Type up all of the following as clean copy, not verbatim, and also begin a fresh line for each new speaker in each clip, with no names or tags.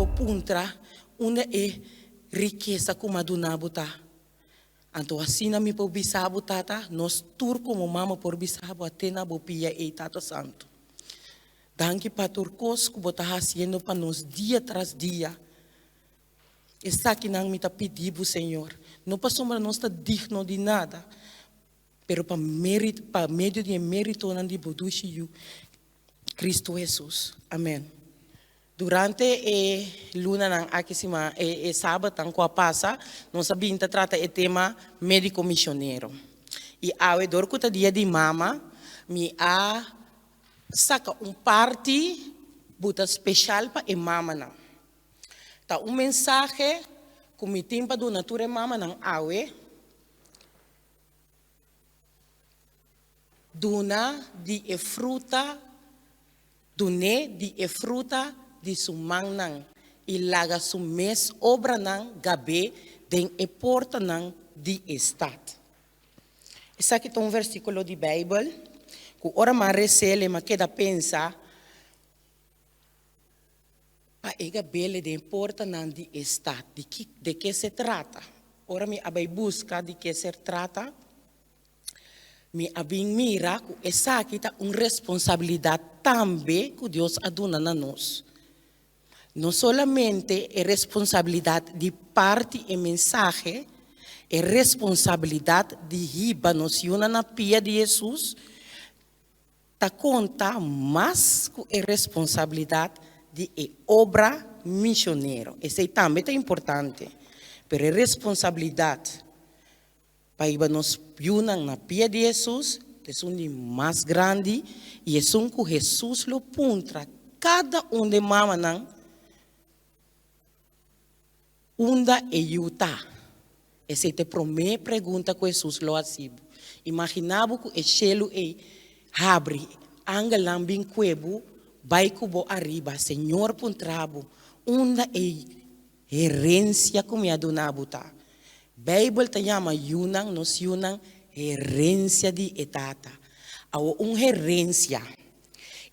bo puntra, onde é riqueza como a do nabuta. Então, assim, mi po bisabo tata, nós tur como mama por bisabo, até na bopia e tata santo. Danke para turcos que você está fazendo para nós dia tras dia. Está aqui não me está pedindo, Senhor. Não passamos nós está digno de nada. Pero para meio de mérito não de bodushi Cristo Jesus. Amém. Durante a luna não aqui cima sábado não com a passa, nós sabemos trata o tema médico missioneiro. E ao dorco tá dia de mama, me saca parte buta especial para a mama não. Tá mensagem que me tem para do natura mama não awe. Duna de fruta, dune de fruta de sumang nang ilaga sumes obra nang gabe den e porta nang di estat. Essa aqui é um versículo de Bíblia que ora mais recele mas queda pensa pa ega bele de porta nang di estat de que se trata. Ora me abai busca de que se trata. Me abin mira que essa aqui tá uma responsabilidade também que Deus aduna na nós. Não somente é responsabilidade de parte e mensagem, é responsabilidade de riba-nos na pia de Jesus, tá conta, mas é responsabilidade de obra missioneira. Isso também é importante, mas é responsabilidade para nos unir na pia de Jesus, é um mais grande e é um que Jesus lo puntra cada de mama não. Unda e Utah. Essa é a primeira pergunta que Jesus lo asibo. Imaginava que o céu abre, angalam bem cuebo, vai cubo arriba, Senhor puntrabo, unda e herência como é do nabuta. Bíblia te chama yunang, nos yunang herência de etata. Ao herência,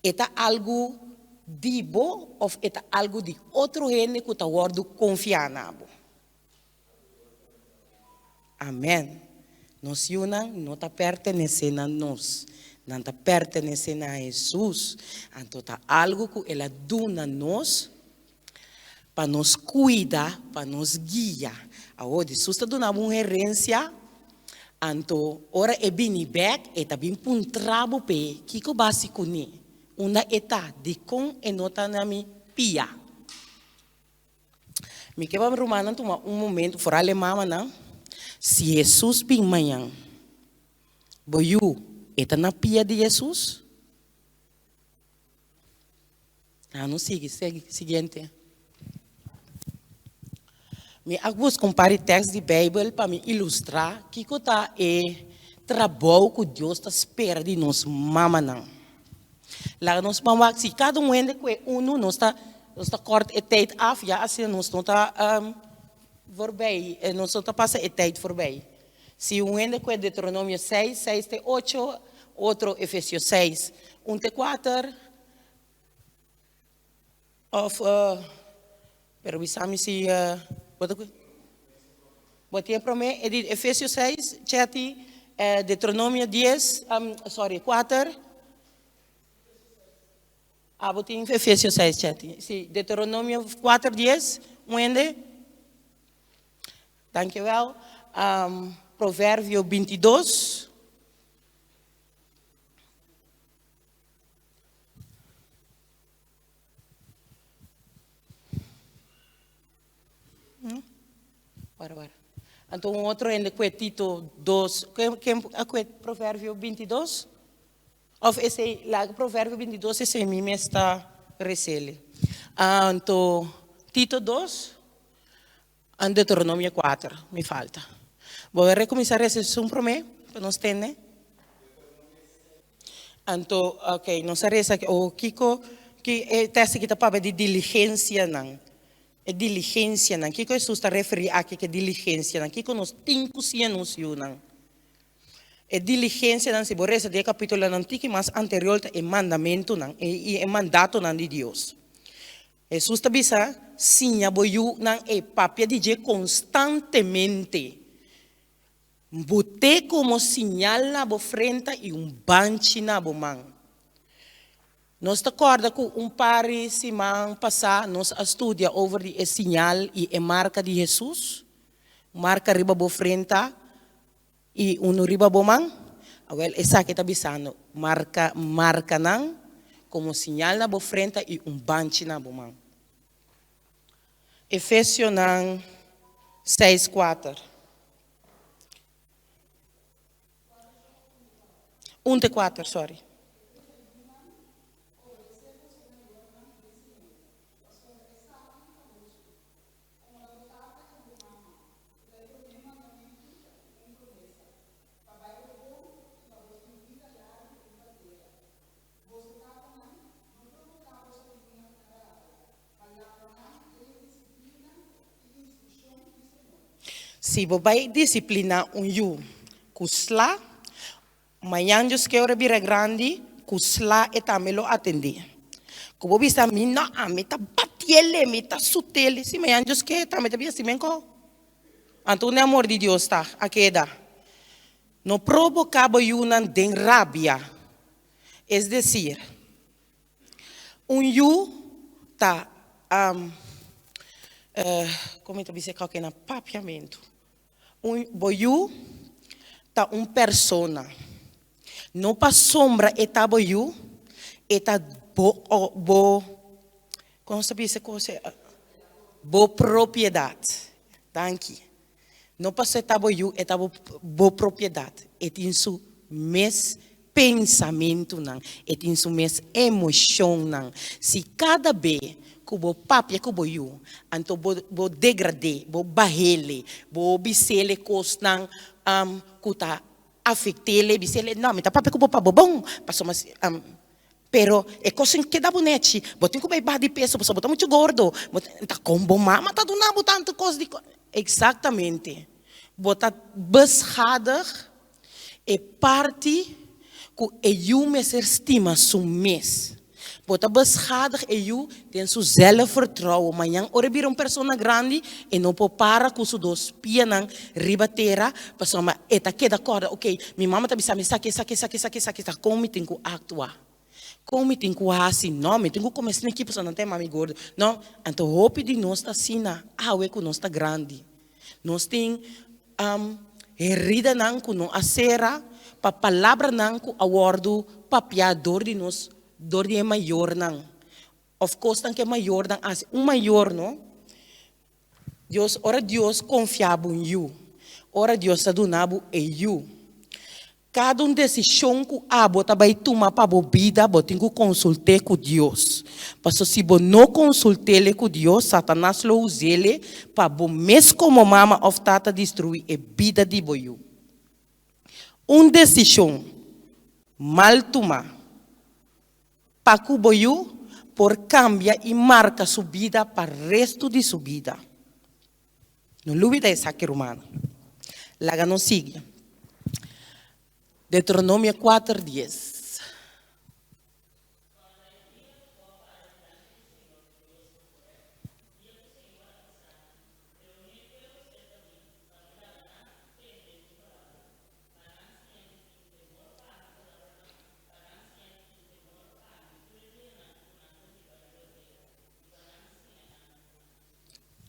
eta algo dibo ou é algo de outro reino que está guardando confiar nabo. Amém. Nós não está pertencendo a nós, não está pertencendo a Jesus. Então está algo que Ele dá a nós para nos cuidar, para nos guiar. Agora, Jesus está dando uma herência. Então, ora é bem back, é também um trabalho que é básico ni. Una eta de com e nota na mi pia. Me que vamos rumando toma momento fora alemã não. Se Jesus bem manhã, boiu eta na pia de Jesus. Não segue seguinte. Me alguns compare texto de Bíblia para me ilustrar que está é trabalho que Deus está espera de nós mama não. Lá nós vamos se cada ainda que nós está corta a tijd af ja assim nós não está voorbij nós não está passa a tijd voorbij. Se ainda que Deuteronômio 6, 8, outro Efésios 6, 4 of pero bisami si Botinha para mim é de Efésios 6, chati Deuteronômio 10, 4 botinha Efésios 6, chati. Sim, Deuteronômio 4, 10, onde? Dankjewel. Provérbio 22. Para. Então, outro ainda que é Tito 2, que é Provérbio 22? Of esse lá Provérbio 22 esse mim está recele. Então Tito 2 e Deuteronômio 4 me falta. Vou recomeçar esse som para mim, para nós ter, né? Então, ok, nós reza o Kiko que é teste que tá para de diligência não. É diligência não. Kiko isso está referir a que diligência não. Kiko nós tem que nos não. É diligência não se borreza de capítulo antigo mas anterior é mandamento não é mandato não de Deus. Jesus está bisa, sinha boyu nang e papia DJ constantemente. Bote como sinal na bo frente e banchi na bo man. Nós te acorda que pari semana passada nós estudia over die sinal e marca de Jesus. Marca riba bo frente e riba bo man. Well, essa que está bisando. Marca nang como sinal na bo frente e banchi na bo man. Efésios 6:4. 1:4, sorry. Se você disciplina you, kusla, manhã que ora bira grande, kusla etamelo atender. Como bisa mina amita batiele, mita sutele, se manhã que etameta bia simenko. Antônio amor de Deus tá, aqueda. No provocava yunan den rabia. Es decir, you tá como eu disse que na papiamento. Boyu tá persona. Não pa sombra eta boyu, eta como se diz coisa? Bo propriedade. Danke. Não pa eta boyu, eta bo propriedade. Et in su mes pensamento não, et in su mes emoção não. Se cada vez kubo papia kubo yu, anto bo degradê, bo bahele, bo bisele kosnang kuta afetele bisele não, meta papia kubo pa bobong, passo mas pero é coisa que dá bonete, botem kubo ba de peso, passo botar muito gordo, tá combo mama tá dando tanto coisa de exatamente, botar beschadig é parte que eu me ser estima sum mês. Bota beschadig e you tem seu zelfvertrouwen. Manhã ora bir persona grande e não pode para com seus dois pianang ribatera, passou mas eta que da corda, ok, minha mama tá bisando saque, como tem que actuar. Como tem que assim, não, me tem que começar aqui para não ter mami gordo. Não, então hope de nós tá assim na, é que nós tá grande. Nós tem herida nang com não acera, pa palavra nang com awardo papiador de nós. Door die maior nang. Of course dan que maior dan as maior no. Deus confiava em you. Ora Deus está donando e you. Cada decisão que bota vai tomar para a vida, tem que consultar com Deus. Porque se você não consultar com Deus, Satanás lo usa ele para mesmo como mama of tata destruir a vida de you. Decisão mal tomar. Pacuboyu por cambia e marca sua vida para o resto de sua vida. Não lúbida essa que romana. Laga não sigue. Deuteronômio 4:10.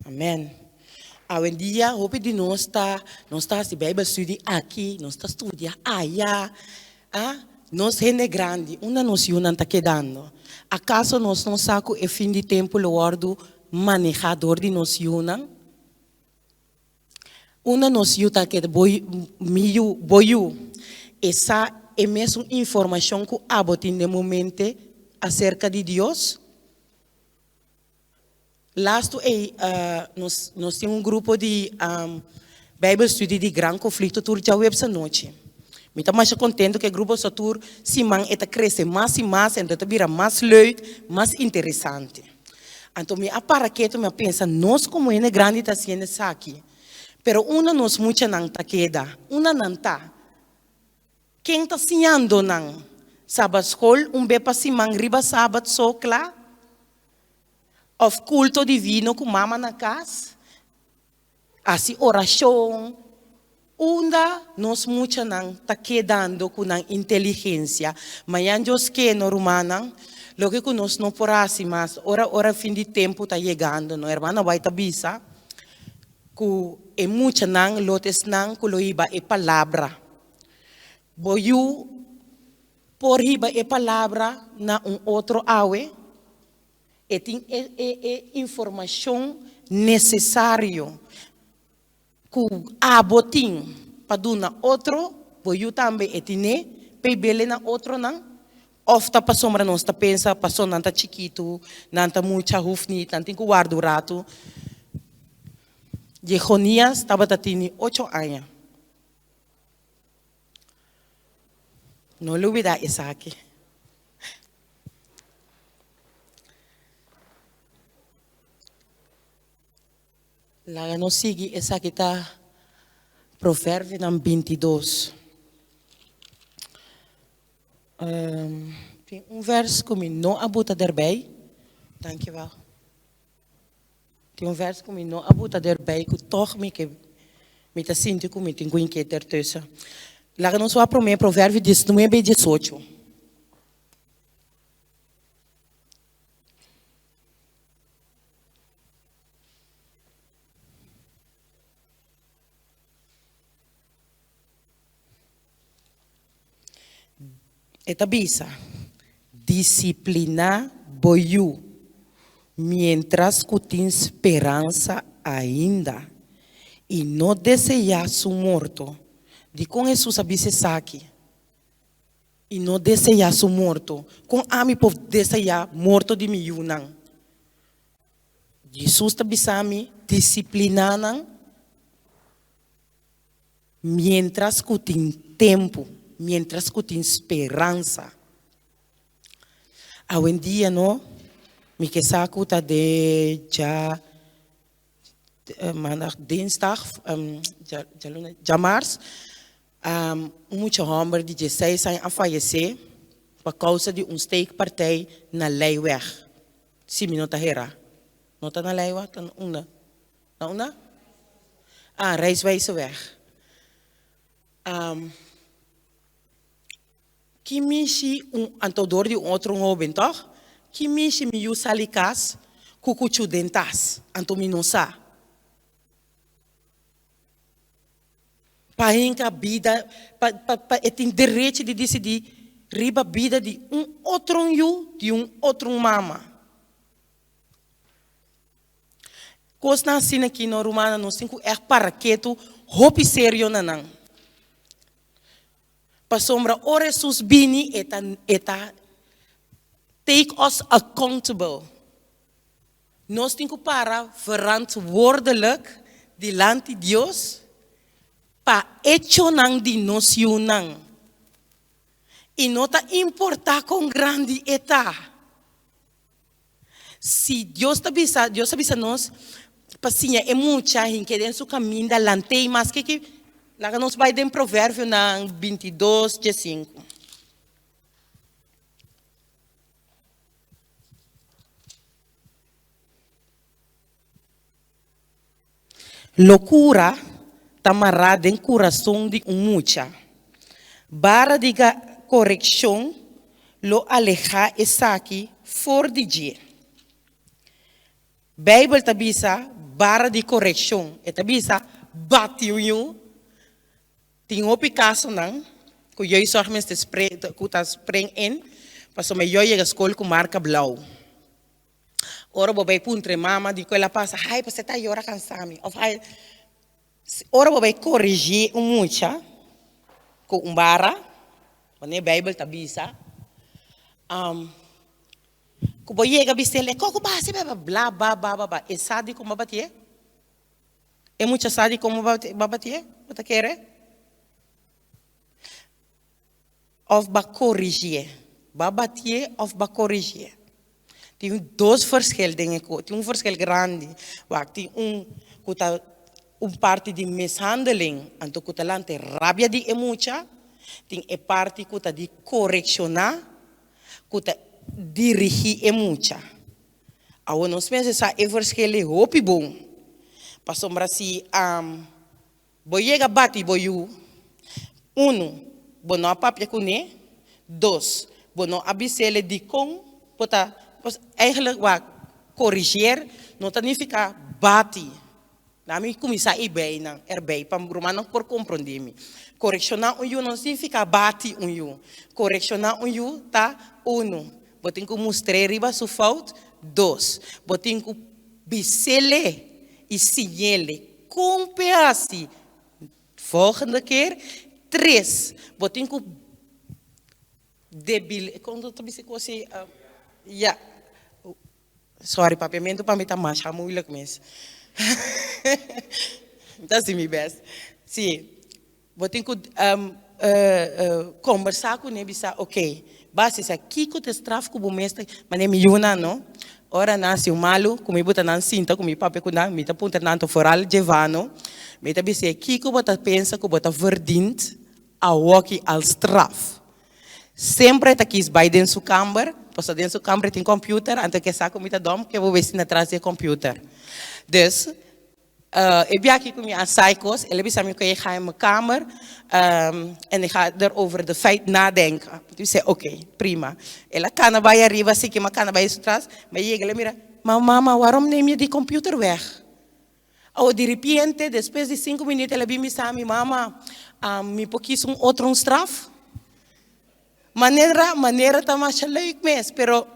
Amém. Hoje em dia, hope de nós está se Bíblia estuda aqui, nós está estudando allá, nós gente grande, uma noção não está quedando. Acaso nós não saco o fim de tempo o ordo manejador de noção não? Uma noção está que boiu, essa é mesmo informação que abotin de momento acerca de Deus. Lasto nós temos grupo de Bible Study de grande conflito tur já essa noite. Me está mais contente que o grupo Satur Simão está crescendo mais e mais, então está vira mais leuk, mais interessante. Então me apara que me pensa nós como é grande está sendo aqui, pero uma nós muito não está queda, uma não está. Quem está ensinando não? Sábado escola bepa Simão riba sábado só claro. Of culto divino com mama na casa. Assim, oração. Unda nos mucha nang ta quedando com a inteligência. Mas anjos que no romana, lo que nos não porasi mas ora fim de tempo tá chegando, no hermana vai ta bisa. Ku e mucha nang lotes nang kuloiba e palavra. Boyu por riba e palavra na outro awe. E tem informação necessário. Ku abotin paduna outro, boyu também etine, pebele na outro não. Ofta pa sombra nós ta pensa, passou nanta chiquito, nanta mucha hufni, nantin ku guardo rato. Jehonias estava tatini 8 anos. Não lhe olvida isso aqui. Lá não sigue essa aqui tá Provérbio 22. Tem verso que não abuta derbei. Dankjewel. Tem verso que não abuta derbei que toch me tá sentindo que me tem que ter tussen. Lá não só para mim Provérbio 19:18. Etabisa, disciplina boiu, mientras que tem esperança ainda, e não desejar su morto. De com Jesus abisse aqui, e não desejar su morto, com ami por desejar morto de miúnan. Jesus tabisami disciplinanan, mientras que tem tempo. Mientras que tem esperança. Hoje em dia, não? Me que saco tá de já maandag, dinsdag, já março, muito homem de 16 anos a falecer por causa de steekpartij na Leiweg. 6 minutos hera. Não tá na Leiweg, tá na una. Na una? Reiswijzeweg. Que mishi antodor de outro jovem, toch? Que mishi me usa likas, cucuchu dentas, antominosa. Para vida, tem direito de decidir riba vida de outro you, de outro mama. Coisa na cena aqui no Romana, nós temos que para que tu hope sério nanang. Para sombra, o Jesus bini eta take us accountable. Nós temos que para verantwoordelijk diante de Deus para hecho nang di nos yunang. E não tá importar com grande eta. Se Deus avisa nós, pasinha é muita em que dentro do caminho da lantei, mas que lá nós vai em Provérbio na 22:5. Loucura tamarada em coração de mucha. Para diga correção, lo aleja essa aqui for de dia. Bíblia tabisa bara de correção, e tabisa batiu. Tem Picasso não, que eu só me spreng in, passo me eu chego à escola com marca blau. Ora bobai puntre mama di quella passa, ai você tá ora cansami. Of ai ora bobai corrigir mucha com bara, quando a Bíblia tá bisa. Que boy chega bistele, coco base blá blá blá blá. É sadi como batie? É muita sadi como batie? Você quer? Of ba corrigir. Babatie of ba corrigir. Tem dois verschillen, denk ik. Tem verschil grande. Wacht, tem parte de mishandeling, anto kutalante rabia de emucha, tem a parte kuta de correccionar, kuta dirigir emucha. Awo nos mensen sa e verschillen hopi bom. Pasombra si boyega bati boyu. Uno, bono papje kune. Dos, bono abisele di kong. Pota, eigenlijk wat corrigeer, não significa bati. Nami kumisa erbij, para romano por compreender. Correccionar you não significa bati you. Correccionar you tá uno. Botin ku mostrar riba su fout. Dos. Botin ku bisele e sinele. Com pedaço. Volgende keer. Três. Botin ku debil. Quando tu bisa kosi ja. Sorry, papiamento para mim tá mais moeilijk mesmo. Dat is mijn best. Zie, wat ik conversar com ele, ok, basis aqui que te straf com o mestre, mas nem me yuna não. Ora nasce malu, como botar na cinta, como papai quando me tá ponta na foral jevano, me tá bise aqui que botar pensa que botar verdient a walkie al straf. Sempre tá aqui bij den sua kamer, pois dentro sua kamer tem computer, antes que saco me tá dom que vou ver se na trás de computer. Dus, ik ben hier met psychos. Ik heb ik ga in mijn kamer en ik ga erover de feit nadenken. Dus zei, oké, prima. Ela kan bij arriba, zie ik, maar kan bij je thuis. Maar je gaat mira, maar mama, waarom neem je die computer weg? Oh, de repente, después de 5 minutos, ela bim me mama, me pokis outro straf. Maneira tá mais leuk mes, pero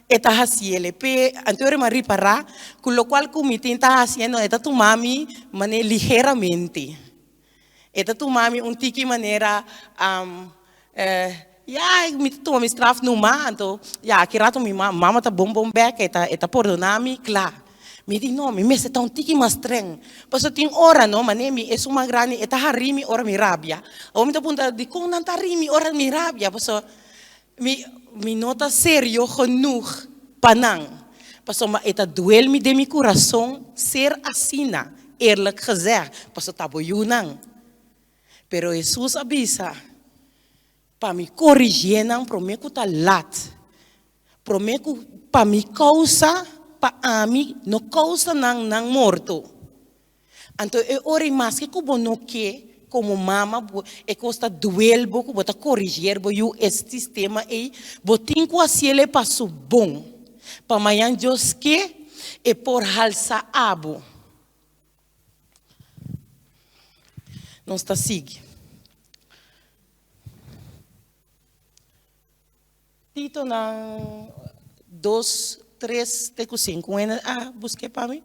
eta haciele pe anterior me reparar, con lo cual como está haciendo eta tu mami maneira ligeramente. Eta tu mami tiki maneira ja, ik moet toch mijn straf noemen, então ja, que rato minha mama tá bom back, eta perdonami, claro. Me diz não, me tá tiki mais streng. Passo tem hora não, mas nem é uma grande, eta harimi ora mi rabia. Ou me tá punta de com não tá harimi ora mi rabia, passo me nota sério genoeg panang. Passo maar eta duel me de mi coração ser assina, eerlijk gezegd. Passo tabo yunang. Pero Jesus avisa para me corrigir não, prometo tá lat. Prometo para me causa pa ami no causa nang morto. Então eu ore mais que como no que como mama e costa duel boco bota corrigir bo you este sistema e botin ko asiele passo bom. Pa manhã Deus que e por halsa abo. Não está sigue. Tito na 2, 3, 5. Busquei para mim.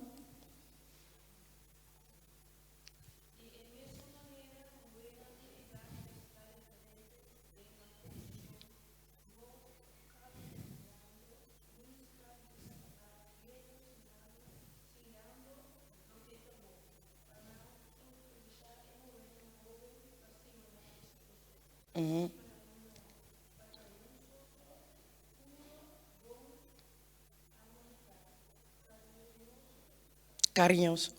Carinhoso.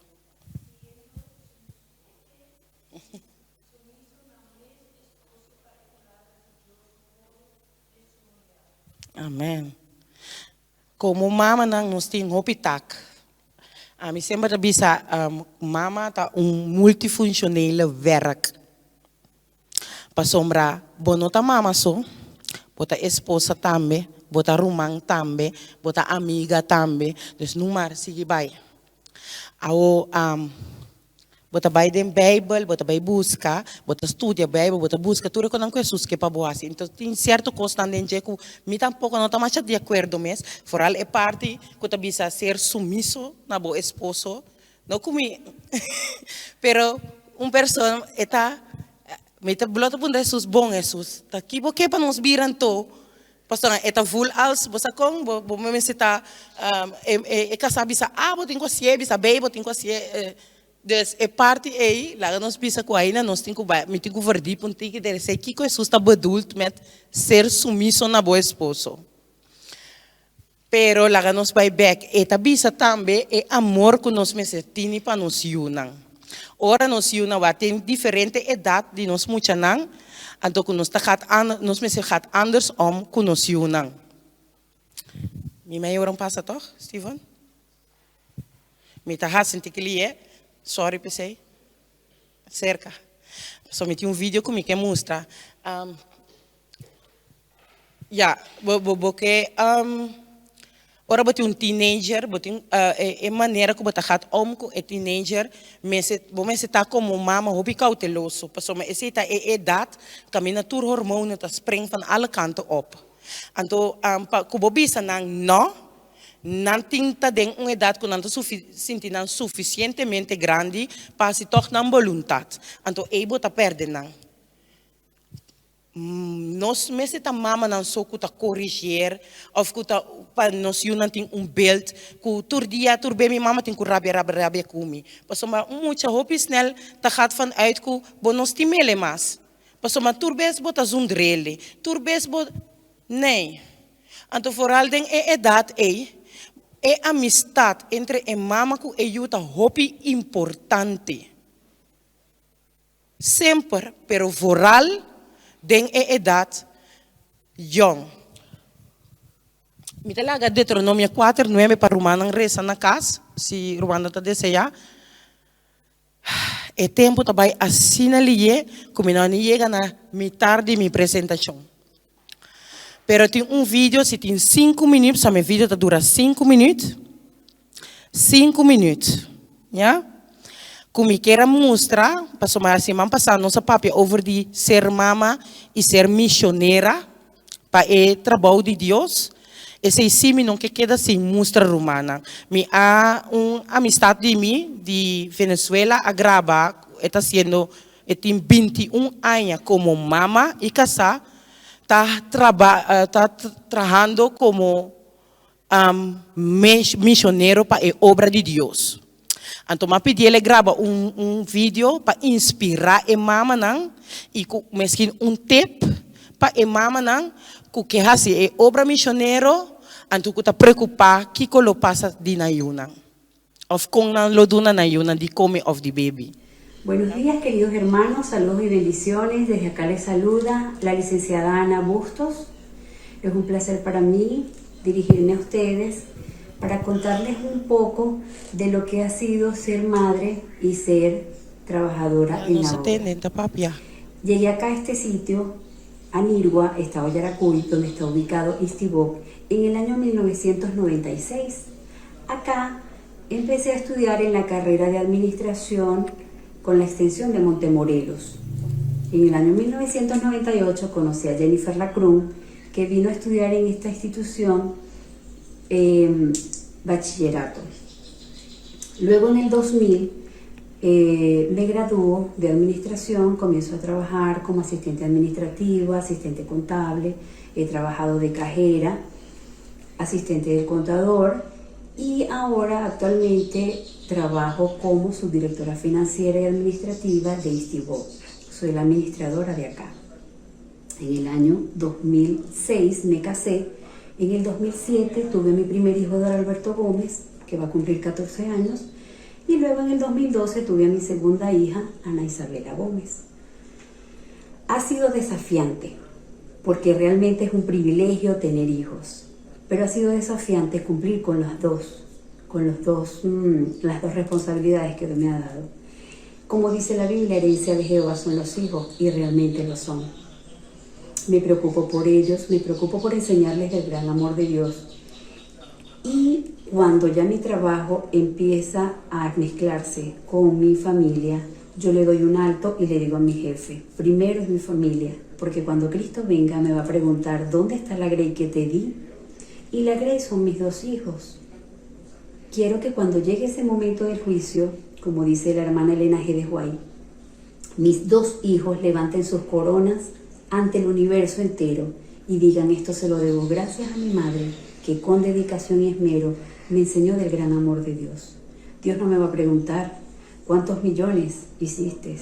Amém. Como mama não nos tem hopitak. A mim sempre bisa mama tá multifuncionele werk. Pasombra bonota mama so, bota esposa também, bota rumang também, bota amiga também. Dus nu maar sige bij. Ao bota bij de Bijbel, bota bij busca, bota estudia Bijbel, bota busca tudo quando Jesus que para boas. Então tem certo constante que me tampouco não tá mais de acordo mes, foral é parte que tá bisa ser sumiso na bo esposo, não comi. Pero pessoa está me tá blota pun Jesus bom Jesus. Tá aqui porque para nos viran to. Pastor, eta full als, bosa kong, bo me sita kasabi sa bo tinko sie, bisa bei, bo tinko sie. Dus parte aí, lá nós bisa ko aí, nós tinko ba, me tinko verdi pun tiki dele sei que Jesus está bedoeld met ser sumiso na bo esposo. Pero lá nós vai back, eta bisa tambe e amor que nós me setini pa nos yunang. Ora nos yunang wat tem diferente edad de nos muchanang. Então, nos mensen gaat anders om, nos junang. Mi mij horen passa toch, Steven? Mi ta hasin tikili, sorry per se. Cerca. So mi un video que mi que mostra. Ja, porque ora boti un teenager, boti maneira que bota gaat com een teenager, mensen tá como mama, hobby cauteloso, paso me esse tá edad, camina tur hormonen, tá spring van alle kanten op. Anto kubo bisa nang no, nanting ta den uma edad que nanto sinti suficientemente grande para se tornar voluntad. Anto ebo ta perde nang. Nós meses ta mama não só que ta corrigir, ou que ta para nós não tem beeld, que tur dia tur bem mama tem que rabia comi. Passo mas muita hoop snel ta gaat vanuit que bo nós timele mas. Passo mas tur bes bota zundrele, tur bes bot nee. Anto vooral den edad amistad entre mama ku yuta hopi importante. Sempre, pero vooral den edad young. Mi talaga Deuteronomio 4:9 para Romanang reza na casa, si Rwanda ta deseja. E tempo também assim ali como não chega na metade de minha apresentação. Pero tem vídeo, se tem 5 minutos, a minha vídeo tá dura 5 minutos. 5 minutos, ja? Como eu quero mostrar, passou mais semana passada, nossa papia over de ser mama e ser missioneira para o trabalho de Deus. Esse sim não que queda sem mostra romana. Me há amistade de mim de Venezuela a gravar, está sendo, tem 21 anos como mama e casar, está trabalhando como missioneiro para a obra de Deus. Então, eu pedi ele gravar vídeo para inspirar a mama não e mesmo tip para a mama não que hace a obra missioneiro, então que está preocupado que lo passa de na yuna, of con lo duna na yuna de come of the baby.
Buenos días, queridos hermanos, saludos y bendiciones. Desde acá les saluda la licenciada Ana Bustos. Es un placer para mí dirigirme a ustedes para contarles un poco de lo que ha sido ser madre y ser trabajadora en la obra. Llegué acá a este sitio, a Nirgua, estado Yaracuy, donde está ubicado Istibok, en el año 1996. Acá empecé a estudiar en la carrera de administración con la extensión de Montemorelos. En el año 1998 conocí a Jennifer Lacrún, que vino a estudiar en esta institución bachillerato. Luego en el 2000 me graduó de administración, comienzo a trabajar como asistente administrativa, asistente contable, he trabajado de cajera, asistente del contador y ahora actualmente trabajo como subdirectora financiera y administrativa de Istibok. Soy la administradora de acá. En el año 2006 me casé. En el 2007 tuve mi primer hijo, Don Alberto Gómez, que va a cumplir 14 años. Y luego en el 2012 tuve a mi segunda hija, Ana Isabela Gómez. Ha sido desafiante, porque realmente es un privilegio tener hijos. Pero ha sido desafiante cumplir con las dos responsabilidades que Dios me ha dado. Como dice la Biblia, herencia de Jehová son los hijos, y realmente lo son. Me preocupo por ellos, me preocupo por enseñarles el gran amor de Dios. Y cuando ya mi trabajo empieza a mezclarse con mi familia, yo le doy un alto y le digo a mi jefe, primero es mi familia, porque cuando Cristo venga me va a preguntar, ¿dónde está la Grey que te di? Y la Grey son mis 2 hijos. Quiero que cuando llegue ese momento del juicio, como dice la hermana Elena G. de White, mis 2 hijos levanten sus coronas ante el universo entero y digan, esto se lo debo gracias a mi madre, que con dedicación y esmero me enseñó del gran amor de Dios. Dios no me va a preguntar cuántos millones hiciste,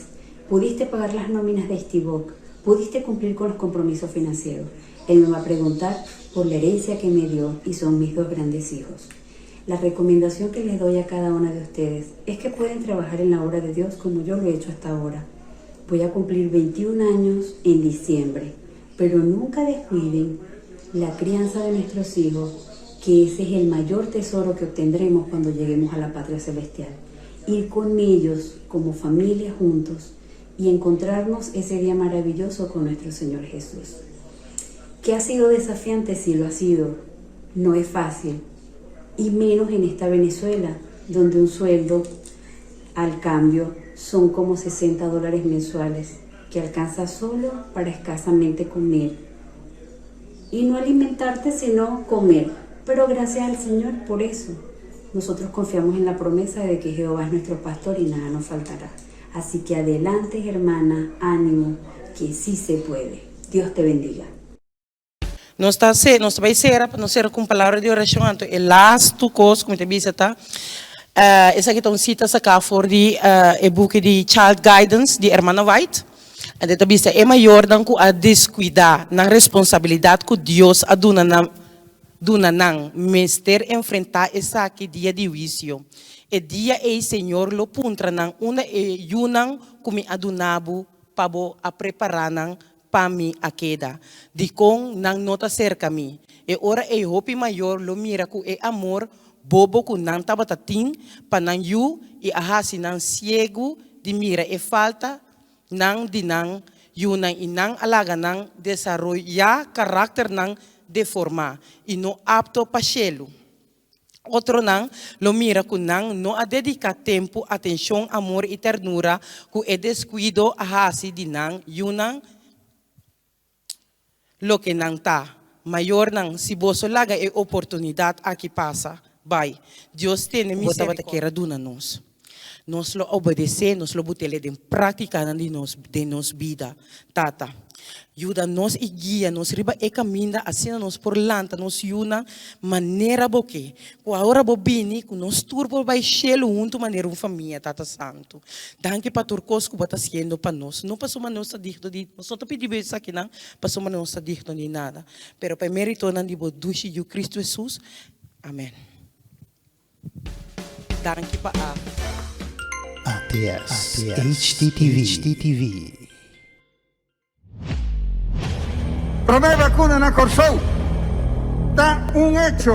pudiste pagar las nóminas de Istibok, pudiste cumplir con los compromisos financieros. Él me va a preguntar por la herencia que me dio y son mis 2 grandes hijos. La recomendación que les doy a cada una de ustedes es que pueden trabajar en la obra de Dios como yo lo he hecho hasta ahora. Voy a cumplir 21 años en diciembre, pero nunca descuiden la crianza de nuestros hijos, que ese es el mayor tesoro que obtendremos cuando lleguemos a la patria celestial. Ir con ellos como familia juntos y encontrarnos ese día maravilloso con nuestro Señor Jesús. ¿Que ha sido desafiante? Sí lo ha sido. No es fácil. Y menos en esta Venezuela, donde un sueldo al cambio son como $60 mensuales, que alcanza solo para escasamente comer. Y no alimentarte, sino comer. Pero gracias al Señor por eso. Nosotros confiamos en la promesa de que Jehová es nuestro pastor y nada nos faltará. Así que adelante, hermana, ánimo, que sí se puede. Dios te bendiga.
Nós vai ser com palavra de oração, então é last coisa como te disse, tá? Essa aqui então cita cá for de e book de Child Guidance de Hermana White. E detta vista é maior do que a descuidar na responsabilidade que Deus a dona nang mister enfrentar essa aqui dia de juízo. E dia é Senhor lo puntra nang una e yunang kumi adunabu pabo a preparar nang pami a queda. Di kong nang nota cerca mi. E ora e hopi maior lo mira ku e amor bobo ku nang tabatating panang yu e ahasi nang ciego di mira e falta nang dinang yunang inang alaga nang desarrolla karakter nang deforma e no apto pachelo. Outro nang lo mira ku nang no a dedica tempo, atenção, amor e ternura ku e descuido ahasi dinang yunang lo que nang ta, maior nang si boso laga e oportunidade aqui passa, vai. Deus tem misericórdia que era duna nós. Nós lo obedecer, nós lo botele de prática de nos vida, tata. Ajuda nós e guia nós riba e caminha assim nós por lanta nós yuna maneira boque. Com a hora bobini, com nós turbo vai chelo junto maneira uma família tata santo. Danke para turcos que bota sendo para nós. Não passou mas nós dito de nós só pedimos isso aqui não, passou mas nós dito de nada. Pero para mérito não de bodushi de Cristo Jesus. Amém. Danke para
ATS HTTV.
Promé vacuna na Corsou. Está un hecho.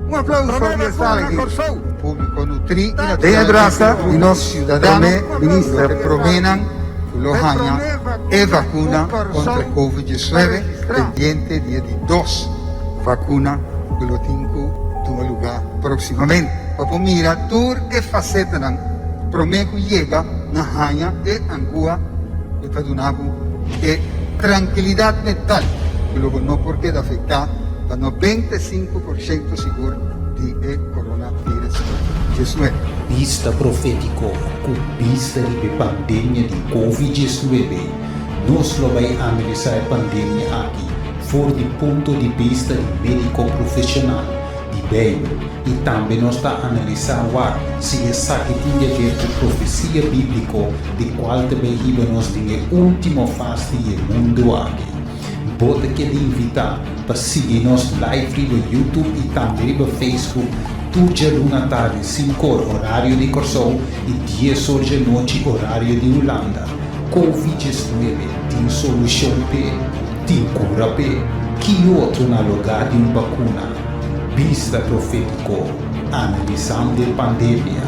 Un aplauso a Corsou.
Público nutri
De abraça
i nostri cittadini
ministra
promenano Lohania e vacuna contro il Covid-19 pendiente di 2 vacuna che lo tengo in lugar prossimamente. Papomira tour e faceta nan promeco llega na hanya e angua e padunabu e tranquilidad mental, que luego no porque afectar a 95% seguro de coronavirus 19.
Vista profético com vista de pandemia de Covid-19. Nós vai analisar a pandemia aqui, fora do ponto de vista de médico profissional, de bem, e também nós está analisando se essa que tinha a ver com profecia bíblica, de qual também nós temos a última fase do mundo aqui. Pode que invitar para seguir nos live no YouTube e também no Facebook, todo dia na tarde, 5 horas, horário de Corsou, e 10 horas da noite, horário de Holanda. Covid-19 tem solução, tem cura, que outro na lugar de uma vacuna. Vista profético, analisando a pandemia.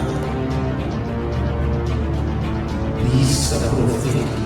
Vista profético.